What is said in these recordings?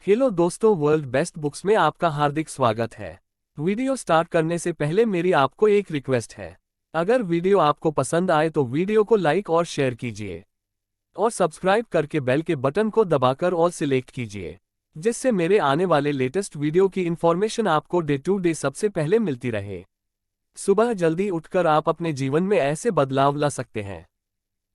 Hello दोस्तों, world best books में आपका हार्दिक स्वागत है। वीडियो स्टार्ट करने से पहले मेरी आपको एक रिक्वेस्ट है। अगर वीडियो आपको पसंद आए तो वीडियो को लाइक और शेयर कीजिए और सब्सक्राइब करके बेल के बटन को दबाकर ऑल सिलेक्ट कीजिए, जिससे मेरे आने वाले लेटेस्ट वीडियो की इन्फॉर्मेशन आपको डे टू डे सबसे पहले मिलती रहे। सुबह जल्दी उठकर आप अपने जीवन में ऐसे बदलाव ला सकते हैं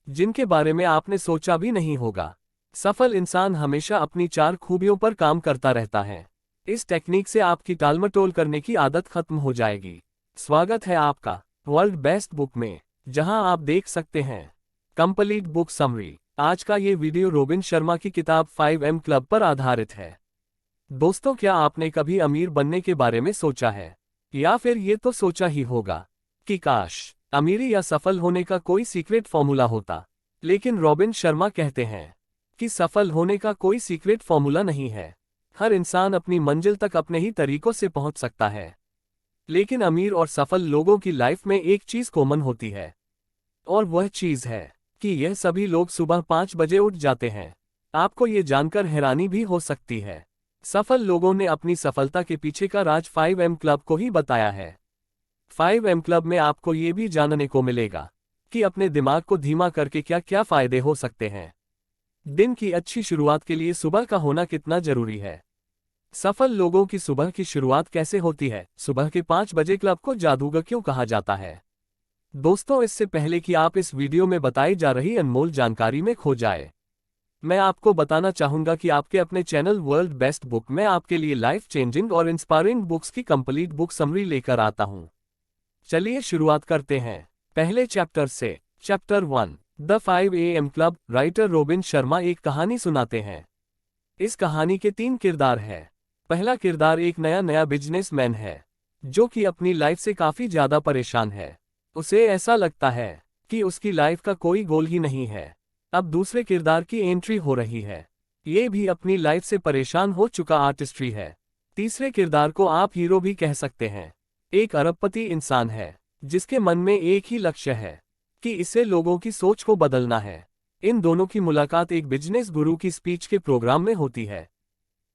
जिनके बारे में आपने सोचा भी नहीं होगा। सफल इंसान हमेशा अपनी 4 खूबियों पर काम करता रहता है। इस टेक्निक से आपकी टालमटोल करने की आदत खत्म हो जाएगी। स्वागत है आपका वर्ल्ड बेस्ट बुक में, जहां आप देख सकते हैं कंप्लीट बुक समरी। आज का ये वीडियो रॉबिन शर्मा की किताब 5M क्लब पर आधारित है। दोस्तों, क्या आपने कभी अमीर बनने के बारे में सोचा है? या फिर ये तो सोचा ही होगा कि काश अमीरी या सफल होने का कोई सीक्रेट फॉर्मूला होता। लेकिन रॉबिन शर्मा कहते हैं कि सफल होने का कोई सीक्रेट फॉर्मूला नहीं है। हर इंसान अपनी मंजिल तक अपने ही तरीकों से पहुंच सकता है। लेकिन अमीर और सफल लोगों की लाइफ में एक चीज कॉमन होती है, और वह चीज है कि यह सभी लोग सुबह 5 बजे उठ जाते हैं। आपको ये जानकर हैरानी भी हो सकती है, सफल लोगों ने अपनी सफलता के पीछे का राज 5M क्लब को ही बताया है। 5M क्लब में आपको ये भी जानने को मिलेगा कि अपने दिमाग को धीमा करके क्या क्या फायदे हो सकते हैं। दिन की अच्छी शुरुआत के लिए सुबह का होना कितना जरूरी है। सफल लोगों की सुबह की शुरुआत कैसे होती है? सुबह के 5 बजे क्लब को जादूगर क्यों कहा जाता है? दोस्तों, इससे पहले कि आप इस वीडियो में बताई जा रही अनमोल जानकारी में खो जाए, मैं आपको बताना चाहूंगा कि आपके अपने चैनल वर्ल्ड बेस्ट बुक में आपके लिए लाइफ चेंजिंग और इंस्पायरिंग बुक्स की कंप्लीट बुक समरी लेकर आता हूं। चलिए शुरुआत करते हैं पहले चैप्टर से। Chapter 1, the 5AM club. Writer robin Sharma एक कहानी सुनाते हैं। इस कहानी के 3 किरदार हैं। पहला किरदार एक नया बिजनेसमैन है जो कि अपनी लाइफ से काफी ज्यादा परेशान है। उसे ऐसा लगता है कि उसकी लाइफ का कोई गोल ही नहीं है। अब दूसरे किरदार की एंट्री हो रही है। ये भी अपनी लाइफ से परेशान हो चुका आर्टिस्ट्री है। तीसरे किरदार को आप हीरो भी कह सकते हैं। एक अरबपति इंसान है जिसके मन में एक ही लक्ष्य है कि इसे लोगों की सोच को बदलना है। इन दोनों की मुलाकात एक बिजनेस गुरु की स्पीच के प्रोग्राम में होती है।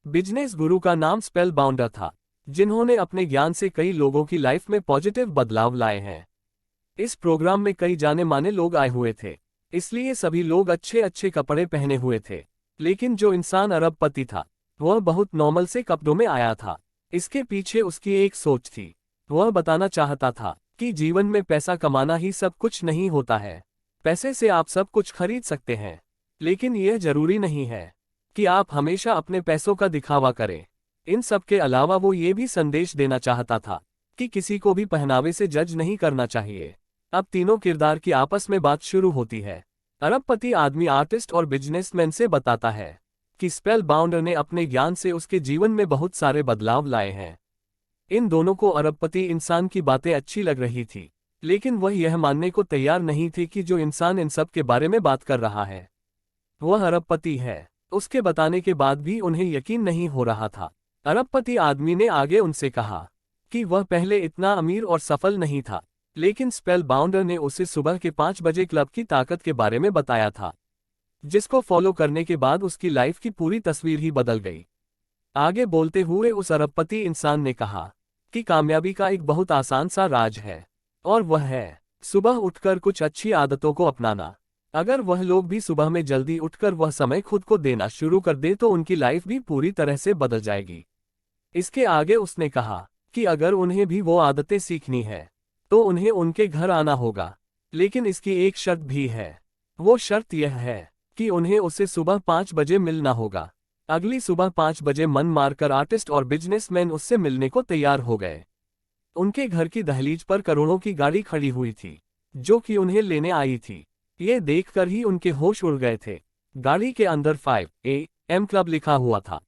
बिजनेस गुरु का नाम स्पेल बाउंडर था, जिन्होंने अपने ज्ञान से कई लोगों की लाइफ में पॉजिटिव बदलाव लाए हैं। इस प्रोग्राम में कई जाने माने लोग आए हुए थे, इसलिए सभी लोग अच्छे अच्छे कपड़े पहने हुए थे। लेकिन जो इंसान अरबपति था, वह बहुत नॉर्मल से कपड़ों में आया था। इसके पीछे उसकी एक सोच थी। वह बताना चाहता था कि जीवन में पैसा कमाना ही सब कुछ नहीं होता है। पैसे से आप सब कुछ खरीद सकते हैं, लेकिन यह जरूरी नहीं है कि आप हमेशा अपने पैसों का दिखावा करें। इन सब के अलावा वो ये भी संदेश देना चाहता था कि किसी को भी पहनावे से जज नहीं करना चाहिए। अब तीनों किरदार की आपस में बात शुरू होती है। अरबपति आदमी आर्टिस्ट और बिजनेसमैन से बताता है कि स्पेल बाउंडर ने अपने ज्ञान से उसके जीवन में बहुत सारे बदलाव लाए हैं। इन दोनों को अरबपति इंसान की बातें अच्छी लग रही थी, लेकिन वह यह मानने को तैयार नहीं थे कि जो इंसान इन सब के बारे में बात कर रहा है वह अरबपति है। उसके बताने के बाद भी उन्हें यकीन नहीं हो रहा था। अरबपति आदमी ने आगे उनसे कहा कि वह पहले इतना अमीर और सफल नहीं था, लेकिन स्पेल बाउंडर ने उसे सुबह के 5 बजे क्लब की ताकत के बारे में बताया था, जिसको फॉलो करने के बाद उसकी लाइफ की पूरी तस्वीर ही बदल गई। आगे बोलते हुए उस अरबपति इंसान ने कहा कि कामयाबी का एक बहुत आसान सा राज है, और वह है सुबह उठकर कुछ अच्छी आदतों को अपनाना। अगर वह लोग भी सुबह में जल्दी उठकर वह समय खुद को देना शुरू कर दे तो उनकी लाइफ भी पूरी तरह से बदल जाएगी। इसके आगे उसने कहा कि अगर उन्हें भी वो आदतें सीखनी है तो उन्हें उनके घर आना होगा, लेकिन इसकी एक शर्त भी है। वो शर्त यह है कि उन्हें उसे सुबह 5 बजे मिलना होगा। अगली सुबह 5 बजे मन मारकर आर्टिस्ट और बिजनेसमैन उससे मिलने को तैयार हो गए। उनके घर की दहलीज पर करोड़ों की गाड़ी खड़ी हुई थी जो कि उन्हें लेने आई थी। ये देखकर ही उनके होश उड़ गए थे। गाड़ी के अंदर 5AM क्लब लिखा हुआ था,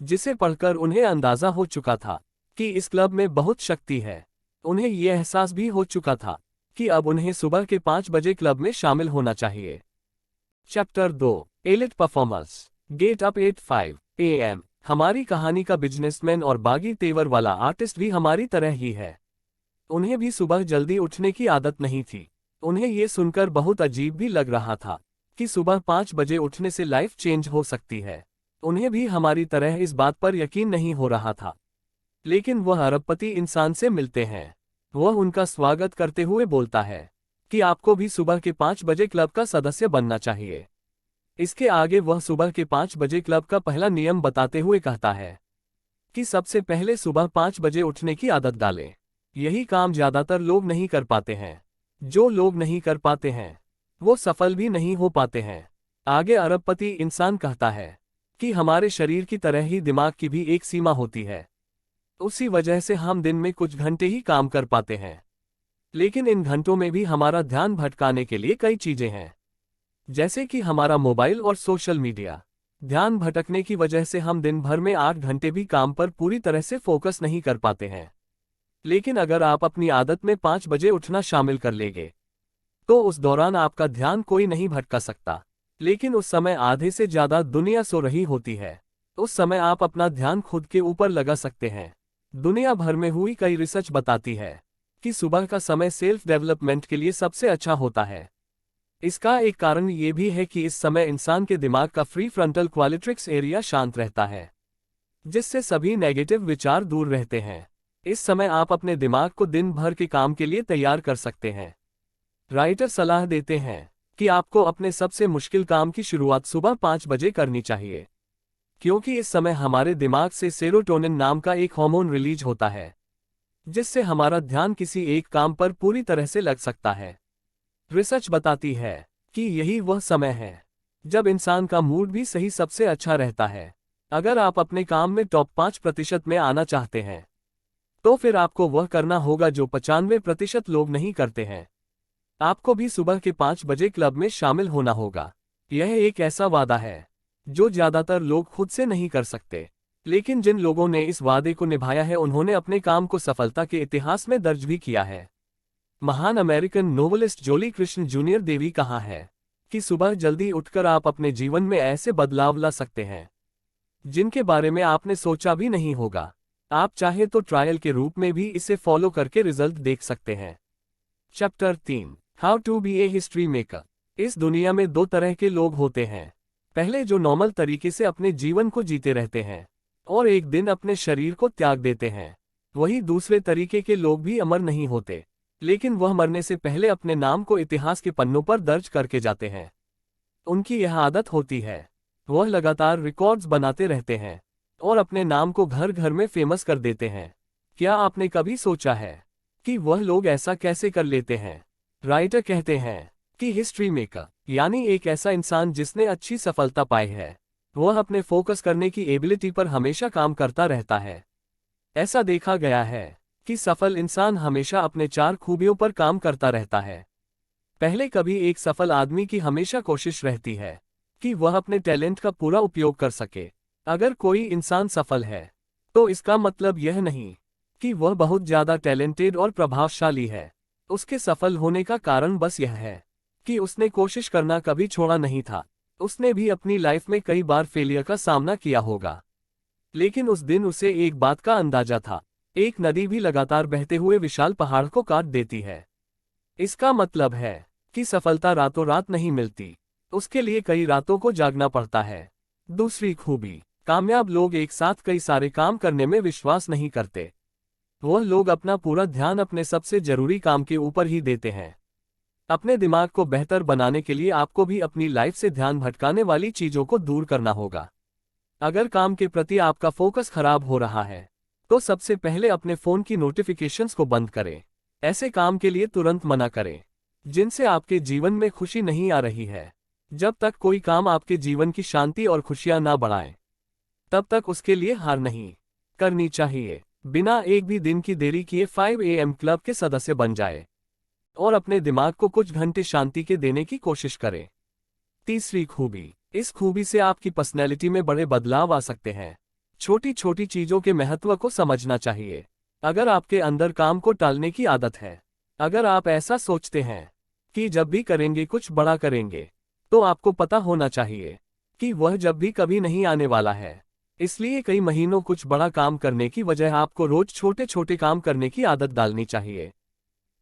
जिसे पढ़कर उन्हें अंदाजा हो चुका था कि इस क्लब में बहुत शक्ति है। उन्हें यह एहसास भी हो चुका था कि अब उन्हें सुबह के 5 बजे क्लब में शामिल होना चाहिए। Chapter 2, elite performers. Get up at 5 AM। हमारी कहानी का बिजनेसमैन और बागी तेवर वाला आर्टिस्ट भी हमारी तरह ही है। उन्हें भी सुबह जल्दी उठने की आदत नहीं थी। उन्हें ये सुनकर बहुत अजीब भी लग रहा था कि सुबह 5 बजे उठने से लाइफ चेंज हो सकती है। उन्हें भी हमारी तरह इस बात पर यकीन नहीं हो रहा था। लेकिन वह अरबपति इंसान से मिलते हैं। वह उनका स्वागत करते हुए बोलता है कि आपको भी सुबह के 5 बजे क्लब का सदस्य बनना चाहिए। इसके आगे वह सुबह के 5 बजे क्लब का पहला नियम बताते हुए कहता है कि सबसे पहले सुबह 5 बजे उठने की आदत डालें। यही काम ज्यादातर लोग नहीं कर पाते हैं। जो लोग नहीं कर पाते हैं वो सफल भी नहीं हो पाते हैं। आगे अरबपति इंसान कहता है कि हमारे शरीर की तरह ही दिमाग की भी एक सीमा होती है। उसी वजह से हम दिन में कुछ घंटे ही काम कर पाते हैं। लेकिन इन घंटों में भी हमारा ध्यान भटकाने के लिए कई चीजें हैं, जैसे कि हमारा मोबाइल और सोशल मीडिया। ध्यान भटकने की वजह से हम दिन भर में 8 घंटे भी काम पर पूरी तरह से फोकस नहीं कर पाते हैं। लेकिन अगर आप अपनी आदत में 5 बजे उठना शामिल कर लेंगे तो उस दौरान आपका ध्यान कोई नहीं भटका सकता। लेकिन उस समय आधे से ज्यादा दुनिया सो रही होती है। उस समय आप अपना ध्यान खुद के ऊपर लगा सकते हैं। दुनिया भर में हुई कई रिसर्च बताती है कि सुबह का समय सेल्फ डेवलपमेंट के लिए सबसे अच्छा होता है। इसका एक कारण ये भी है कि इस समय इंसान के दिमाग का फ्री फ्रंटल क्वालिट्रिक्स एरिया शांत रहता है, जिससे सभी नेगेटिव विचार दूर रहते हैं। इस समय आप अपने दिमाग को दिन भर के काम के लिए तैयार कर सकते हैं। राइटर सलाह देते हैं कि आपको अपने सबसे मुश्किल काम की शुरुआत सुबह 5 बजे करनी चाहिए, क्योंकि इस समय हमारे दिमाग से सेरोटोनिन नाम का एक हार्मोन रिलीज होता है, जिससे हमारा ध्यान किसी एक काम पर पूरी तरह से लग सकता है। रिसर्च बताती है कि यही वह समय है जब इंसान का मूड भी सही सबसे अच्छा रहता है। अगर आप अपने काम में टॉप 5% में आना चाहते हैं तो फिर आपको वह करना होगा जो 95% लोग नहीं करते हैं। आपको भी सुबह के 5 बजे क्लब में शामिल होना होगा। यह एक ऐसा वादा है जो ज्यादातर लोग खुद से नहीं कर सकते, लेकिन जिन लोगों ने इस वादे को निभाया है उन्होंने अपने काम को सफलता के इतिहास में दर्ज भी किया है। महान अमेरिकन नोवेलिस्ट जोली कृष्ण जूनियर देवी कहा है कि सुबह जल्दी उठकर आप अपने जीवन में ऐसे बदलाव ला सकते हैं जिनके बारे में आपने सोचा भी नहीं होगा। आप चाहे तो ट्रायल के रूप में भी इसे फॉलो करके रिजल्ट देख सकते हैं। Chapter 3, how to be a history maker. इस दुनिया में 2 तरह के लोग होते हैं। पहले जो नॉर्मल तरीके से अपने जीवन को जीते रहते हैं और एक दिन अपने शरीर को त्याग देते हैं। वही दूसरे तरीके के लोग भी अमर नहीं होते, लेकिन वह मरने से पहले अपने नाम को इतिहास के पन्नों पर दर्ज करके जाते हैं। उनकी यह आदत होती है, वह लगातार रिकॉर्ड्स बनाते रहते हैं और अपने नाम को घर घर में फेमस कर देते हैं। क्या आपने कभी सोचा है कि वह लोग ऐसा कैसे कर लेते हैं? राइटर कहते हैं कि हिस्ट्री मेकर यानी एक ऐसा इंसान जिसने अच्छी सफलता पाई है, वह अपने फोकस करने की एबिलिटी पर हमेशा काम करता रहता है। ऐसा देखा गया है कि सफल इंसान हमेशा अपने 4 खूबियों पर काम करता रहता है। पहले कभी एक सफल आदमी की हमेशा कोशिश रहती है कि वह अपने टैलेंट का पूरा उपयोग कर सके। अगर कोई इंसान सफल है तो इसका मतलब यह नहीं कि वह बहुत ज्यादा टैलेंटेड और प्रभावशाली है। उसके सफल होने का कारण बस यह है कि उसने कोशिश करना कभी छोड़ा नहीं था। उसने भी अपनी लाइफ में कई बार फेलियर का सामना किया होगा, लेकिन उस दिन उसे एक बात का अंदाजा था, एक नदी भी लगातार बहते हुए विशाल पहाड़ को काट देती है। इसका मतलब है कि सफलता रातों रात नहीं मिलती, उसके लिए कई रातों को जागना पड़ता है। दूसरी खूबी, कामयाब लोग एक साथ कई सारे काम करने में विश्वास नहीं करते। वह लोग अपना पूरा ध्यान अपने सबसे जरूरी काम के ऊपर ही देते हैं। अपने दिमाग को बेहतर बनाने के लिए आपको भी अपनी लाइफ से ध्यान भटकाने वाली चीजों को दूर करना होगा। अगर काम के प्रति आपका फोकस खराब हो रहा है तो सबसे पहले अपने फोन की नोटिफिकेशंस को बंद करें। ऐसे काम के लिए तुरंत मना करें जिनसे आपके जीवन में खुशी नहीं आ रही है। जब तक कोई काम आपके जीवन की शांति और खुशियां ना बढ़ाए, तब तक उसके लिए हार नहीं करनी चाहिए। बिना एक भी दिन की देरी किए 5 AM क्लब के सदस्य बन जाए और अपने दिमाग को कुछ घंटे शांति के देने की कोशिश करें। तीसरी खूबी, इस खूबी से आपकी पर्सनैलिटी में बड़े बदलाव आ सकते हैं। छोटी छोटी चीजों के महत्व को समझना चाहिए। अगर आपके अंदर काम को टालने की आदत है, अगर आप ऐसा सोचते हैं कि जब भी करेंगे कुछ बड़ा करेंगे, तो आपको पता होना चाहिए कि वह जब भी कभी नहीं आने वाला है। इसलिए कई महीनों कुछ बड़ा काम करने की वजह आपको रोज छोटे छोटे काम करने की आदत डालनी चाहिए।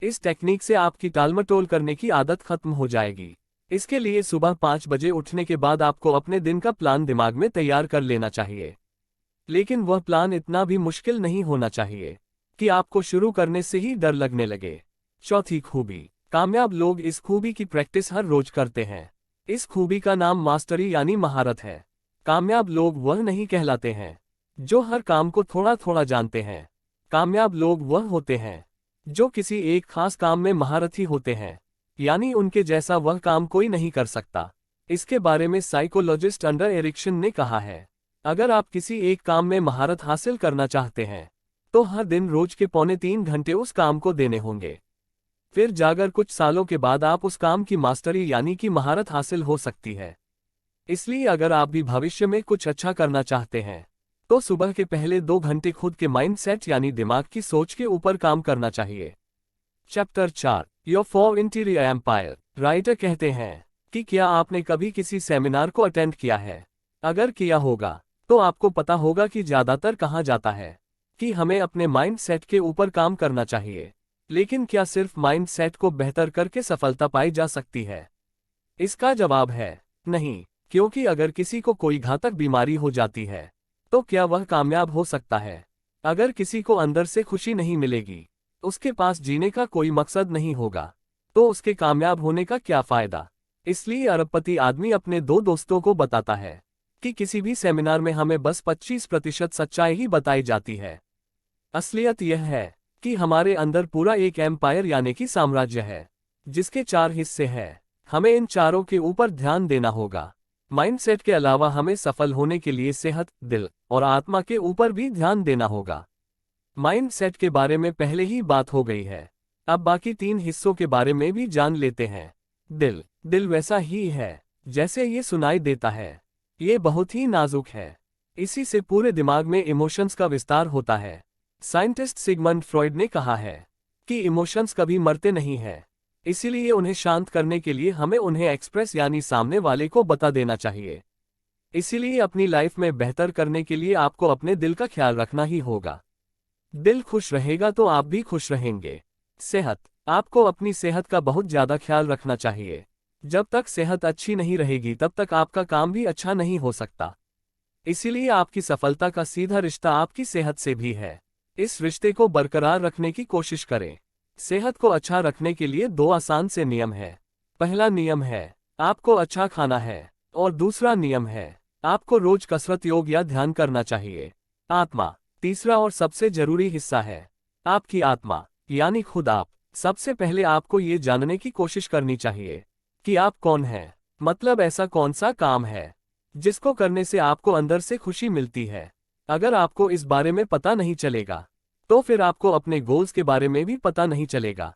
इस टेक्निक से आपकी टालमटोल करने की आदत खत्म हो जाएगी इसके लिए सुबह 5 बजे उठने के बाद आपको अपने दिन का प्लान दिमाग में तैयार कर लेना चाहिए। लेकिन वह प्लान इतना भी मुश्किल नहीं होना चाहिए कि आपको शुरू करने से ही डर लगने लगे। चौथी खूबी, कामयाब लोग इस खूबी की प्रैक्टिस हर रोज करते हैं। इस खूबी का नाम मास्टरी यानी महारत है। कामयाब लोग वह नहीं कहलाते हैं जो हर काम को थोड़ा थोड़ा जानते हैं। कामयाब लोग वह होते हैं जो किसी एक खास काम में महारथी होते हैं, यानी उनके जैसा वह काम कोई नहीं कर सकता। इसके बारे में साइकोलॉजिस्ट अंडर एरिक्सन ने कहा है, अगर आप किसी एक काम में महारत हासिल करना चाहते हैं तो हर दिन रोज के 2.75 घंटे उस काम को देने होंगे। फिर जाकर कुछ सालों के बाद आप उस काम की मास्टरी यानी कि महारत हासिल हो सकती है। इसलिए अगर आप भी भविष्य में कुछ अच्छा करना चाहते हैं तो सुबह के पहले 2 घंटे खुद के माइंडसेट यानी दिमाग की सोच के ऊपर काम करना चाहिए। Chapter 4, your 4 interior empire. Writer कहते हैं कि क्या आपने कभी किसी सेमिनार को अटेंड किया है? अगर किया होगा तो आपको पता होगा कि ज्यादातर कहा जाता है कि हमें अपने माइंडसेट के ऊपर काम करना चाहिए। लेकिन क्या सिर्फ माइंडसेट को बेहतर करके सफलता पाई जा सकती है? इसका जवाब है नहीं, क्योंकि अगर किसी को कोई घातक बीमारी हो जाती है तो क्या वह कामयाब हो सकता है? अगर किसी को अंदर से खुशी नहीं मिलेगी, उसके पास जीने का कोई मकसद नहीं होगा, तो उसके कामयाब होने का क्या फायदा? इसलिए अरबपति आदमी अपने 2 दोस्तों को बताता है कि किसी भी सेमिनार में हमें बस 25% सच्चाई ही बताई जाती है। असलियत यह है कि हमारे अंदर पूरा एक एम्पायर यानी कि साम्राज्य है, जिसके 4 हिस्से हैं। हमें इन चारों के ऊपर ध्यान देना होगा। माइंडसेट के अलावा हमें सफल होने के लिए सेहत, दिल और आत्मा के ऊपर भी ध्यान देना होगा। माइंडसेट के बारे में पहले ही बात हो गई है, अब बाकी 3 हिस्सों के बारे में भी जान लेते हैं। दिल वैसा ही है जैसे ये सुनाई देता है। ये बहुत ही नाजुक है। इसी से पूरे दिमाग में इमोशंस का विस्तार होता है। साइंटिस्ट सिगमंड फ्रॉइड ने कहा है कि इमोशंस कभी मरते नहीं हैं, इसीलिए उन्हें शांत करने के लिए हमें उन्हें एक्सप्रेस यानी सामने वाले को बता देना चाहिए। इसीलिए अपनी लाइफ में बेहतर करने के लिए आपको अपने दिल का ख्याल रखना ही होगा। दिल खुश रहेगा तो आप भी खुश रहेंगे। सेहत, आपको अपनी सेहत का बहुत ज्यादा ख्याल रखना चाहिए। जब तक सेहत अच्छी नहीं रहेगी तब तक आपका काम भी अच्छा नहीं हो सकता। इसीलिए आपकी सफलता का सीधा रिश्ता आपकी सेहत से भी है। इस रिश्ते को बरकरार रखने की कोशिश करें। सेहत को अच्छा रखने के लिए 2 आसान से नियम है। पहला नियम है आपको अच्छा खाना है, और दूसरा नियम है आपको रोज कसरत, योग या ध्यान करना चाहिए। आत्मा, तीसरा और सबसे जरूरी हिस्सा है आपकी आत्मा यानी खुद आप। सबसे पहले आपको ये जानने की कोशिश करनी चाहिए कि आप कौन हैं, मतलब ऐसा कौन सा काम है जिसको करने से आपको अंदर से खुशी मिलती है। अगर आपको इस बारे में पता नहीं चलेगा तो फिर आपको अपने गोल्स के बारे में भी पता नहीं चलेगा।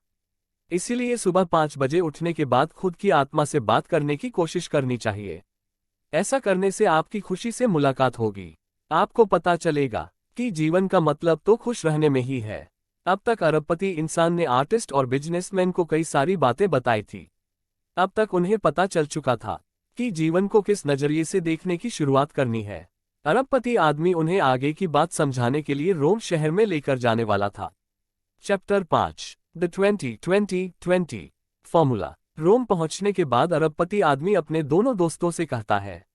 इसीलिए सुबह 5 बजे उठने के बाद खुद की आत्मा से बात करने की कोशिश करनी चाहिए। ऐसा करने से आपकी खुशी से मुलाकात होगी। आपको पता चलेगा कि जीवन का मतलब तो खुश रहने में ही है। अब तक अरबपति इंसान ने आर्टिस्ट और बिजनेसमैन को कई सारी बातें बताई थी। अब तक उन्हें पता चल चुका था कि जीवन को किस नजरिए से देखने की शुरुआत करनी है। अरबपति आदमी उन्हें आगे की बात समझाने के लिए रोम शहर में लेकर जाने वाला था। Chapter 5, the 20-20-20 formula. रोम पहुंचने के बाद अरबपति आदमी अपने दोनों दोस्तों से कहता है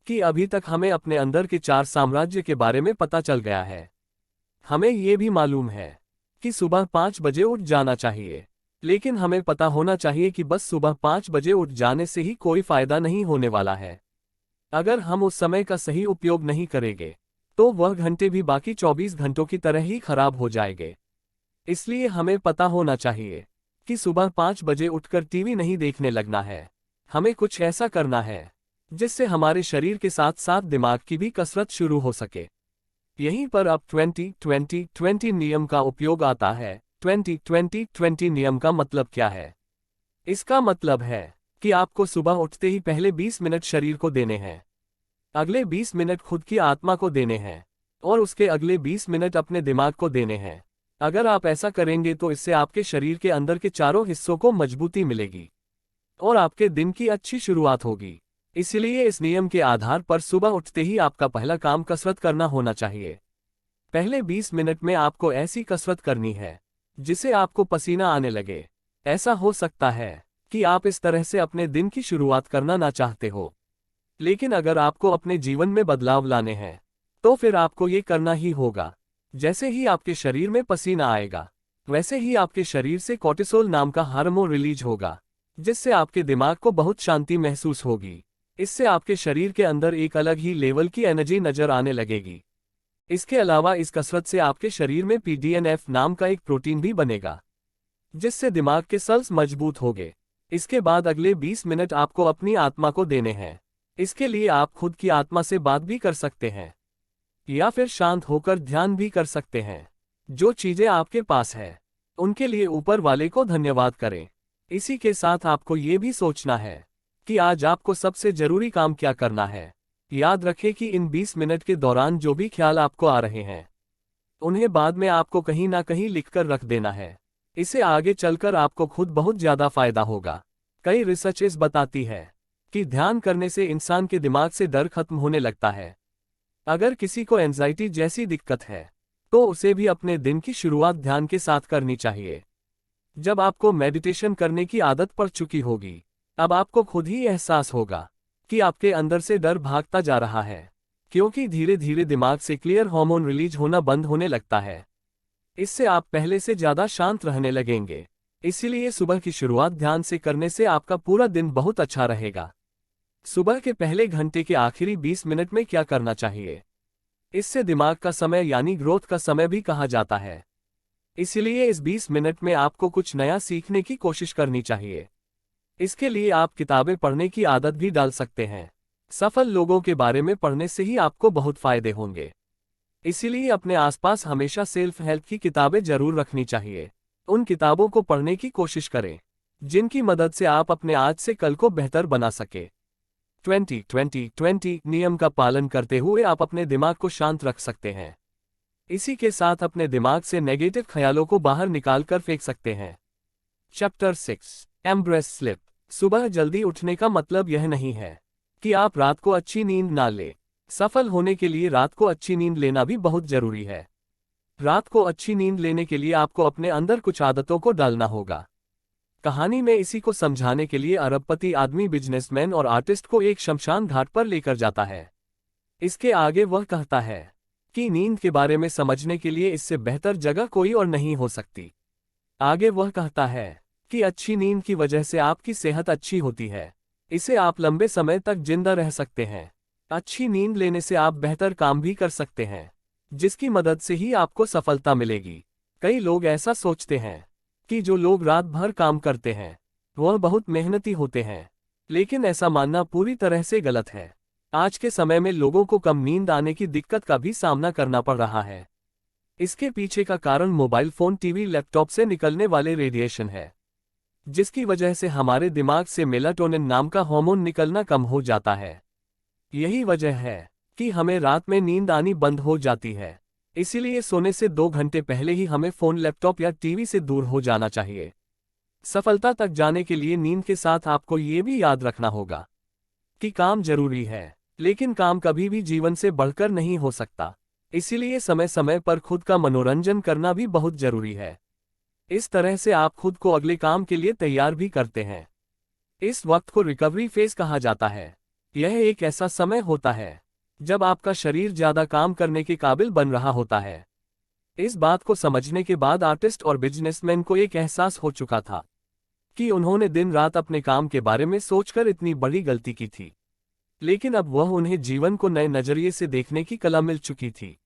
कि अभी तक हमें अपने अंदर के 4 साम्राज्य के बारे में पता चल गया है। हमें ये भी मालूम है कि सुबह 5 बजे उठ जाना चाहिए, लेकिन हमें पता होना चाहिए कि बस सुबह 5 बजे उठ जाने से ही कोई फायदा नहीं होने वाला है। अगर हम उस समय का सही उपयोग नहीं करेंगे तो वह घंटे भी बाकी 24 घंटों की तरह ही खराब हो जाएंगे। इसलिए हमें पता होना चाहिए कि सुबह 5 बजे उठकर टीवी नहीं देखने लगना है। हमें कुछ ऐसा करना है जिससे हमारे शरीर के साथ साथ दिमाग की भी कसरत शुरू हो सके। यहीं पर अब 20-20-20 नियम का उपयोग आता है। 20-20-20 नियम का मतलब क्या है? इसका मतलब है कि आपको सुबह उठते ही पहले 20 मिनट शरीर को देने हैं, अगले 20 मिनट खुद की आत्मा को देने हैं, और उसके अगले 20 मिनट अपने दिमाग को देने हैं। अगर आप ऐसा करेंगे तो इससे आपके शरीर के अंदर के चारों हिस्सों को मजबूती मिलेगी और आपके दिन की अच्छी शुरुआत होगी। इसलिए इस नियम के आधार पर सुबह उठते ही आपका पहला काम कसरत करना होना चाहिए। पहले 20 मिनट में आपको ऐसी कसरत करनी है जिससे आपको पसीना आने लगे। ऐसा हो सकता है कि आप इस तरह से अपने दिन की शुरुआत करना ना चाहते हो। लेकिन अगर आपको अपने जीवन में बदलाव लाने हैं, तो फिर आपको ये करना ही होगा। जैसे ही आपके शरीर में पसीना आएगा, वैसे ही आपके शरीर से कॉर्टिसोल नाम का हार्मोन रिलीज होगा, जिससे आपके दिमाग को बहुत शांति महसूस होगी। इससे आपके शरीर के अंदर एक अलग ही लेवल की एनर्जी नजर आने लगेगी। इसके अलावा इस कसरत से आपके शरीर में पीडीएनएफ नाम का एक प्रोटीन भी बनेगा, जिससे दिमाग के सेल्स मजबूत होंगे। इसके बाद अगले 20 मिनट आपको अपनी आत्मा को देने हैं। इसके लिए आप खुद की आत्मा से बात भी कर सकते हैं, या फिर शांत होकर ध्यान भी कर सकते हैं। जो चीजें आपके पास है, उनके लिए ऊपर वाले को धन्यवाद करें। इसी के साथ आपको ये भी सोचना है कि आज आपको सबसे जरूरी काम क्या करना है। याद रखें कि इन 20 मिनट के दौरान जो भी ख्याल आपको आ रहे हैं, उन्हें बाद में आपको कहीं ना कहीं लिखकर रख देना है। इसे आगे चलकर आपको खुद बहुत ज्यादा फायदा होगा। कई रिसर्च इस बताती है कि ध्यान करने से इंसान के दिमाग से डर खत्म होने लगता है। अगर किसी को एंजाइटी जैसी दिक्कत है, तो उसे भी अपने दिन की शुरुआत ध्यान के साथ करनी चाहिए। जब आपको मेडिटेशन करने की आदत पड़ चुकी होगी, अब आपको खुद ही एहसास होगा कि आपके अंदर से डर भागता जा रहा है, क्योंकि धीरे धीरे दिमाग से क्लियर हार्मोन रिलीज होना बंद होने लगता है। इससे आप पहले से ज्यादा शांत रहने लगेंगे। इसीलिए सुबह की शुरुआत ध्यान से करने से आपका पूरा दिन बहुत अच्छा रहेगा। सुबह के पहले घंटे के आखिरी 20 मिनट में क्या करना चाहिए? इससे दिमाग का समय यानी ग्रोथ का समय भी कहा जाता है। इसलिए इस 20 मिनट में आपको कुछ नया सीखने की कोशिश करनी चाहिए। इसके लिए आप किताबें पढ़ने की आदत भी डाल सकते हैं। सफल लोगों के बारे में पढ़ने से ही आपको बहुत फायदे होंगे। इसीलिए अपने आसपास हमेशा सेल्फ हेल्प की किताबें जरूर रखनी चाहिए। उन किताबों को पढ़ने की कोशिश करें जिनकी मदद से आप अपने आज से कल को बेहतर बना सके। 20-20-20 नियम का पालन करते हुए आप अपने दिमाग को शांत रख सकते हैं। इसी के साथ अपने दिमाग से नेगेटिव ख्यालों को बाहर निकालकर फेंक सकते हैं। Chapter 6 embrace slip. सुबह जल्दी उठने का मतलब यह नहीं है कि आप रात को अच्छी नींद ना लें। सफल होने के लिए रात को अच्छी नींद लेना भी बहुत जरूरी है। रात को अच्छी नींद लेने के लिए आपको अपने अंदर कुछ आदतों को डालना होगा। कहानी में इसी को समझाने के लिए अरबपति आदमी बिजनेसमैन और आर्टिस्ट को एक शमशान घाट पर लेकर जाता है। इसके आगे वह कहता है कि नींद के बारे में समझने के लिए इससे बेहतर जगह कोई और नहीं हो सकती। आगे वह कहता है कि अच्छी नींद की वजह से आपकी सेहत अच्छी होती है। इसे आप लंबे समय तक जिंदा रह सकते हैं। अच्छी नींद लेने से आप बेहतर काम भी कर सकते हैं, जिसकी मदद से ही आपको सफलता मिलेगी। कई लोग ऐसा सोचते हैं कि जो लोग रात भर काम करते हैं वह बहुत मेहनती होते हैं, लेकिन ऐसा मानना पूरी तरह से गलत है। आज के समय में लोगों को कम नींद आने की दिक्कत का भी सामना करना पड़ रहा है। इसके पीछे का कारण मोबाइल फोन, टीवी, लैपटॉप से निकलने वाले रेडिएशन है, जिसकी वजह से हमारे दिमाग से मेलाटोनिन नाम का हार्मोन निकलना कम हो जाता है। यही वजह है कि हमें रात में नींद आनी बंद हो जाती है। इसीलिए सोने से 2 घंटे पहले ही हमें फोन, लैपटॉप या टीवी से दूर हो जाना चाहिए। सफलता तक जाने के लिए नींद के साथ आपको ये भी याद रखना होगा कि काम जरूरी है, लेकिन काम कभी भी जीवन से बढ़कर नहीं हो सकता। इसीलिए समय समय पर खुद का मनोरंजन करना भी बहुत जरूरी है। इस तरह से आप खुद को अगले काम के लिए तैयार भी करते हैं। इस वक्त को रिकवरी फेज कहा जाता है। यह एक ऐसा समय होता है जब आपका शरीर ज्यादा काम करने के काबिल बन रहा होता है। इस बात को समझने के बाद आर्टिस्ट और बिजनेसमैन को एक एहसास हो चुका था कि उन्होंने दिन रात अपने काम के बारे में सोचकर इतनी बड़ी गलती की थी, लेकिन अब वह उन्हें जीवन को नए नजरिए से देखने की कला मिल चुकी थी।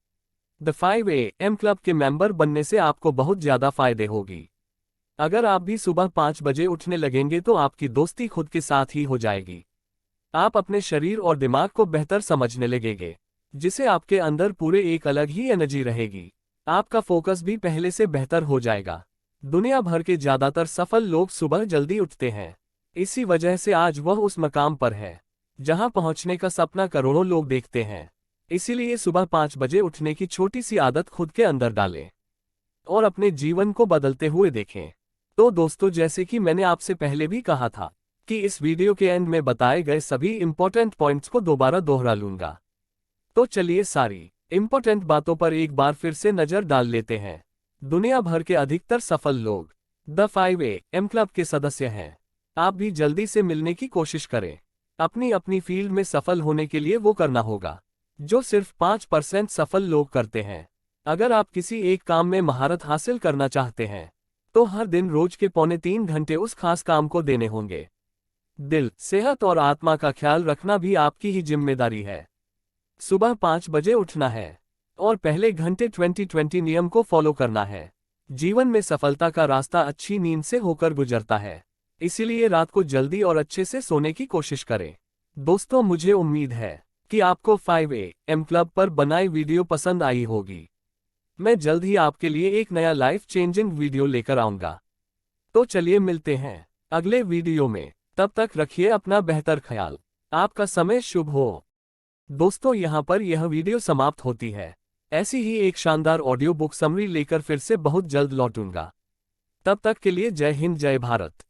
द 5 AM क्लब के मेंबर बनने से आपको बहुत ज्यादा फायदे होगी। अगर आप भी सुबह 5 बजे उठने लगेंगे तो आपकी दोस्ती खुद के साथ ही हो जाएगी। आप अपने शरीर और दिमाग को बेहतर समझने लगेंगे, जिसे आपके अंदर पूरे एक अलग ही एनर्जी रहेगी। आपका फोकस भी पहले से बेहतर हो जाएगा। दुनिया भर के ज्यादातर सफल लोग सुबह जल्दी उठते हैं। इसी वजह से आज वह उस मकाम पर है जहां पहुंचने का सपना करोड़ों लोग देखते हैं। इसीलिए सुबह 5 बजे उठने की छोटी सी आदत खुद के अंदर डालें और अपने जीवन को बदलते हुए देखें। तो दोस्तों, जैसे कि मैंने आपसे पहले भी कहा था कि इस वीडियो के एंड में बताए गए सभी इंपॉर्टेंट पॉइंट्स को दोबारा दोहरा लूंगा। तो चलिए सारी इंपॉर्टेंट बातों पर एक बार फिर से नजर डाल लेते हैं। दुनिया भर के अधिकतर सफल लोग द 5 AM क्लब के सदस्य हैं। आप भी जल्दी से मिलने की कोशिश करें। अपनी अपनी फील्ड में सफल होने के लिए वो करना होगा जो सिर्फ 5% सफल लोग करते हैं। अगर आप किसी एक काम में महारत हासिल करना चाहते हैं तो हर दिन रोज के 2.75 घंटे उस खास काम को देने होंगे। दिल, सेहत और आत्मा का ख्याल रखना भी आपकी ही जिम्मेदारी है। सुबह 5 बजे उठना है और पहले घंटे 20-20 नियम को फॉलो करना है। जीवन में सफलता का रास्ता अच्छी नींद से होकर गुजरता है, इसीलिए रात को जल्दी और अच्छे से सोने की कोशिश करें। दोस्तों, मुझे उम्मीद है कि आपको 5 AM क्लब पर बनाई वीडियो पसंद आई होगी। मैं जल्द ही आपके लिए एक नया लाइफ चेंजिंग वीडियो लेकर आऊंगा। तो चलिए मिलते हैं अगले वीडियो में। तब तक रखिए अपना बेहतर ख्याल। आपका समय शुभ हो। दोस्तों, यहाँ पर यह वीडियो समाप्त होती है। ऐसी ही एक शानदार ऑडियो बुक समरी लेकर फिर से बहुत जल्द लौटूंगा। तब तक के लिए जय हिंद, जय भारत।